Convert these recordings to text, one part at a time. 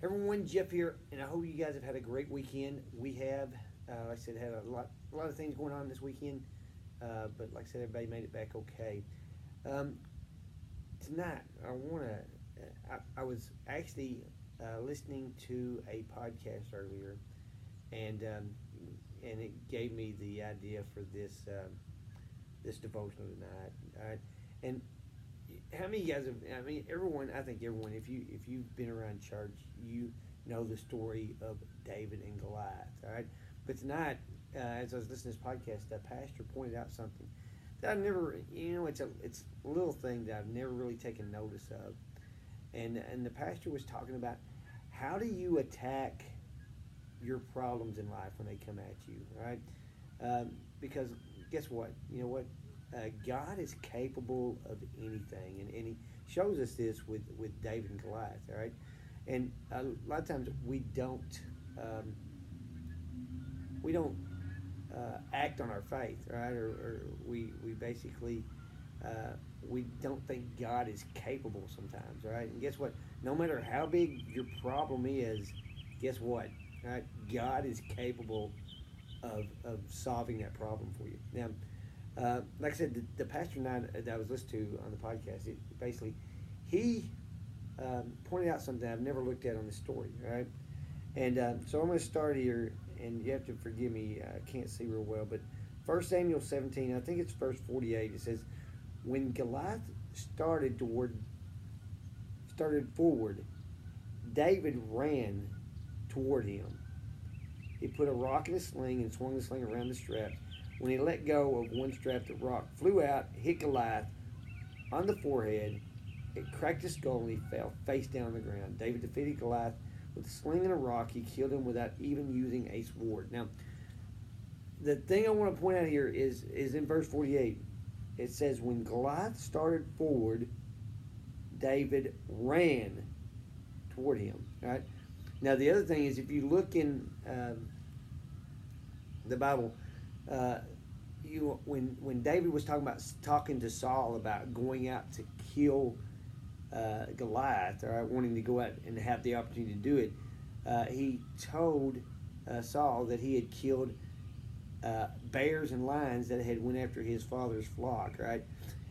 Everyone, Jeff here, and I hope you guys have had a great weekend. We have, like I said, had a lot of things going on this weekend, but like I said, everybody made it back okay. Um, Tonight, I want to. I was actually listening to a podcast earlier, and it gave me the idea for this devotional tonight. All right, and how many of you guys have? I mean, everyone. I think everyone. If you've been around church, you know the story of David and Goliath. All right, but tonight, as I was listening to this podcast, the pastor pointed out something that I've never. It's a little thing that I've never really taken notice of, and the pastor was talking about how do you attack your problems in life when they come at you, right? Because guess what? You know what? God is capable of anything, and he shows us this with David and Goliath, all right? And a lot of times um, we don't act on our faith, right? Or we basically we don't think God is capable sometimes, right? And guess what? No matter how big your problem is, guess what? Right? God is capable of solving that problem for you. Now, like I said, the pastor and I that I was listening to on the podcast, basically, he pointed out something I've never looked at on this story, right? And so I'm going to start here, and you have to forgive me, I can't see real well, but 1 Samuel 17, I think it's verse 48, it says, when Goliath started forward, David ran toward him. He put a rock in his sling and swung the sling around the straps. When he let go of one strap, the rock flew out, hit Goliath on the forehead. It cracked his skull and he fell face down on the ground. David defeated Goliath with a sling and a rock. He killed him without even using a sword. Now, the thing I want to point out here is in verse 48. It says, when Goliath started forward, David ran toward him. Right? Now, the other thing is, if you look in the Bible, when David was talking to Saul about going out to kill Goliath, or wanting to go out and have the opportunity to do it, he told Saul that he had killed bears and lions that had went after his father's flock, right?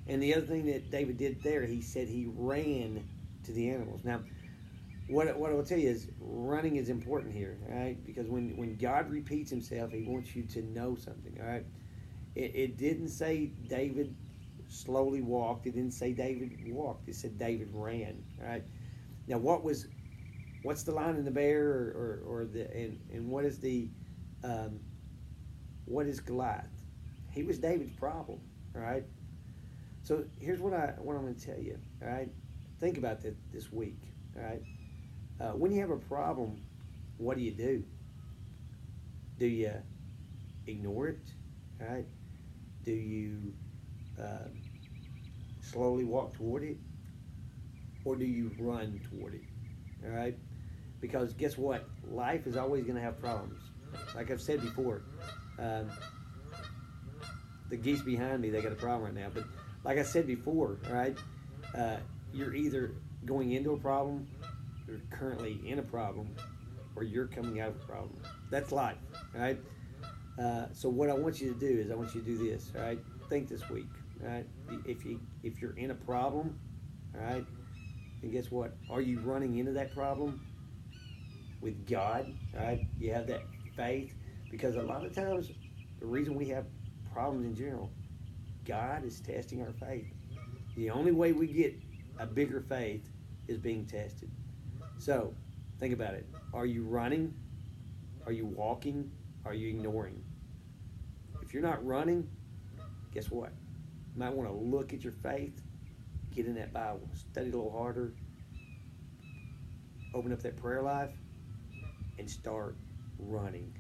And the other thing that David did there, he said he ran to the animals. Now, what I will tell you is running is important here, right? Because when God repeats himself, he wants you to know something, all right? It didn't say David slowly walked. It didn't say David walked. It said David ran, right? Now, what's the lion and the bear, and what is what is Goliath? He was David's problem, all right? So here's what I'm going to tell you, all right? Think about this week, all right? When you have a problem, what do? Do you ignore it? Right? Do you slowly walk toward it? Or do you run toward it? All right? Because guess what? Life is always going to have problems. Like I've said before, the geese behind me, they got a problem right now. But like I said before, all right, you're either going into a problem, you're currently in a problem, or you're coming out of a problem. That's life, right? So what I want you to do is I want you to do this, all right? Think this week, all right? If you're in a problem, all right, and guess what? Are you running into that problem with God, all right? You have that faith, because a lot of times the reason we have problems in general, God is testing our faith. The only way we get a bigger faith is being tested. So, think about it. Are you running? Are you walking? Are you ignoring? If you're not running, guess what? You might want to look at your faith, get in that Bible, study a little harder, open up that prayer life, and start running.